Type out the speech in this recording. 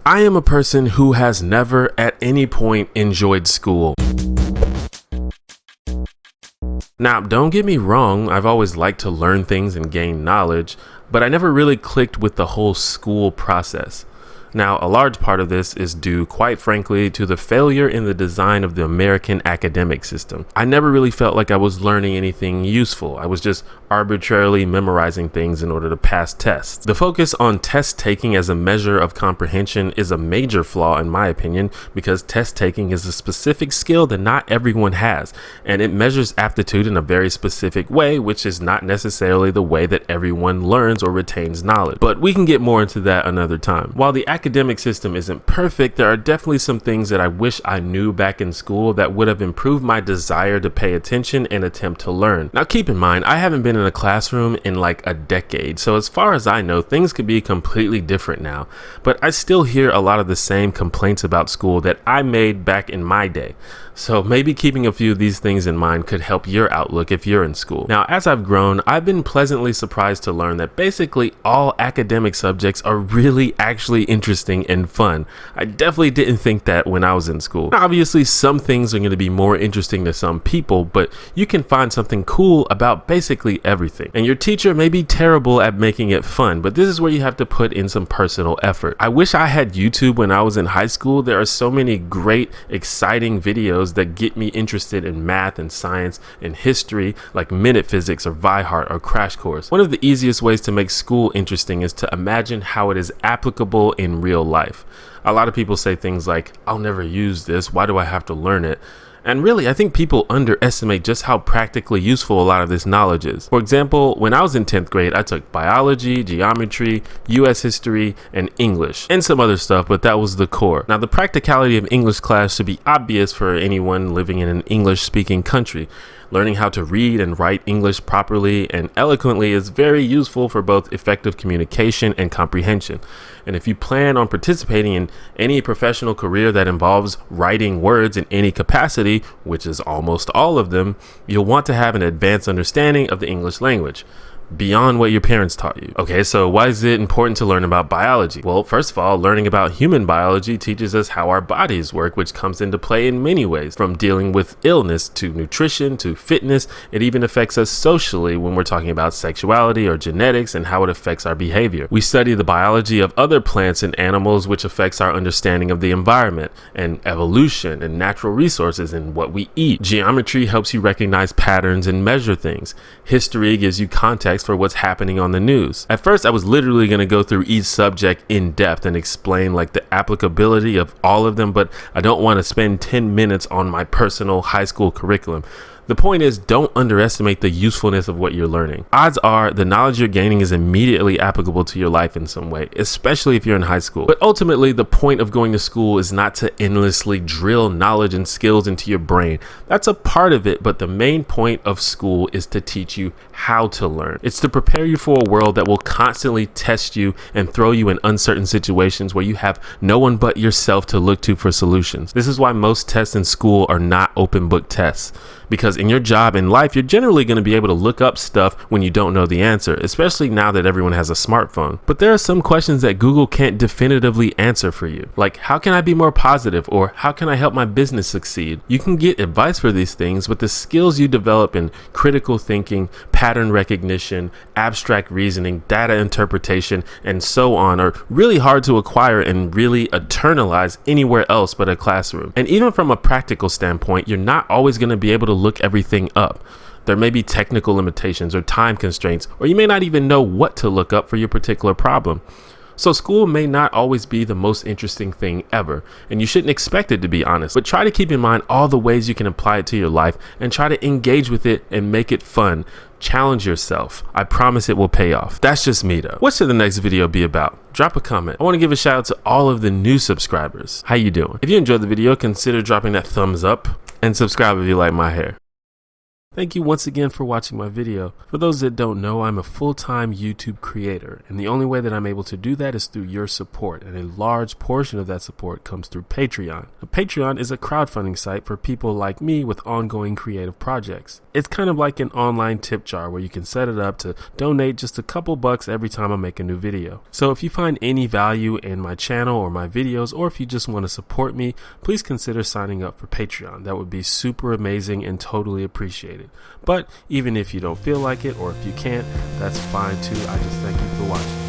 I am a person who has never at any point enjoyed school. Now, don't get me wrong, I've always liked to learn things and gain knowledge, but I never really clicked with the whole school process. Now, a large part of this is due, quite frankly, to the failure in the design of the American academic system. I never really felt like I was learning anything useful. I was just arbitrarily memorizing things in order to pass tests. The focus on test taking as a measure of comprehension is a major flaw in my opinion, because test taking is a specific skill that not everyone has, and it measures aptitude in a very specific way, which is not necessarily the way that everyone learns or retains knowledge. But we can get more into that another time. While the academic system isn't perfect, there are definitely some things that I wish I knew back in school that would have improved my desire to pay attention and attempt to learn. Now keep in mind, I haven't been in a classroom in like a decade, so as far as I know, things could be completely different now, but I still hear a lot of the same complaints about school that I made back in my day. So maybe keeping a few of these things in mind could help your outlook if you're in school. Now, as I've grown, I've been pleasantly surprised to learn that basically all academic subjects are really actually interesting and fun. I definitely didn't think that when I was in school. Now, obviously, some things are going to be more interesting to some people, but you can find something cool about basically everything. And your teacher may be terrible at making it fun, but this is where you have to put in some personal effort. I wish I had YouTube when I was in high school. There are so many great, exciting videos that get me interested in math and science and history, like Minute Physics or Vi-Heart or Crash Course. One of the easiest ways to make school interesting is to imagine how it is applicable in real life. A lot of people say things like, I'll never use this, why do I have to learn it? And really, I think people underestimate just how practically useful a lot of this knowledge is. For example, when I was in 10th grade, I took biology, geometry, US history, and English, and some other stuff, but that was the core. Now, the practicality of English class should be obvious for anyone living in an English-speaking country. Learning how to read and write English properly and eloquently is very useful for both effective communication and comprehension. And if you plan on participating in any professional career that involves writing words in any capacity, which is almost all of them, you'll want to have an advanced understanding of the English language, beyond what your parents taught you. Okay, so why is it important to learn about biology? Well, first of all, learning about human biology teaches us how our bodies work, which comes into play in many ways, from dealing with illness to nutrition to fitness. It even affects us socially when we're talking about sexuality or genetics and how it affects our behavior. We study the biology of other plants and animals, which affects our understanding of the environment and evolution and natural resources and what we eat. Geometry helps you recognize patterns and measure things. History gives you context for what's happening on the news. At first, I was literally going to go through each subject in depth and explain like the applicability of all of them, but I don't want to spend 10 minutes on my personal high school curriculum. The point is, don't underestimate the usefulness of what you're learning. Odds are the knowledge you're gaining is immediately applicable to your life in some way, especially if you're in high school. But ultimately, the point of going to school is not to endlessly drill knowledge and skills into your brain. That's a part of it, but the main point of school is to teach you how to learn. It's to prepare you for a world that will constantly test you and throw you in uncertain situations where you have no one but yourself to look to for solutions. This is why most tests in school are not open book tests, because in your job in life, you're generally going to be able to look up stuff when you don't know the answer, especially now that everyone has a smartphone. But there are some questions that Google can't definitively answer for you, like how can I be more positive, or how can I help my business succeed? You can get advice for these things, but the skills you develop in critical thinking, pattern recognition, abstract reasoning, data interpretation, and so on are really hard to acquire and really internalize anywhere else but a classroom. And even from a practical standpoint, you're not always going to be able to look everything up. There may be technical limitations or time constraints, or you may not even know what to look up for your particular problem. So school may not always be the most interesting thing ever, and you shouldn't expect it to be honest, but try to keep in mind all the ways you can apply it to your life and try to engage with it and make it fun. Challenge yourself. I promise it will pay off. That's just me though. What should the next video be about? Drop a comment. I want to give a shout out to all of the new subscribers. How you doing? If you enjoyed the video, consider dropping that thumbs up and subscribe if you like my hair. Thank you once again for watching my video. For those that don't know, I'm a full-time YouTube creator, and the only way that I'm able to do that is through your support, and a large portion of that support comes through Patreon. Now, Patreon is a crowdfunding site for people like me with ongoing creative projects. It's kind of like an online tip jar where you can set it up to donate just a couple bucks every time I make a new video. So if you find any value in my channel or my videos, or if you just want to support me, please consider signing up for Patreon. That would be super amazing and totally appreciated. But even if you don't feel like it, or if you can't, that's fine too. I just thank you for watching.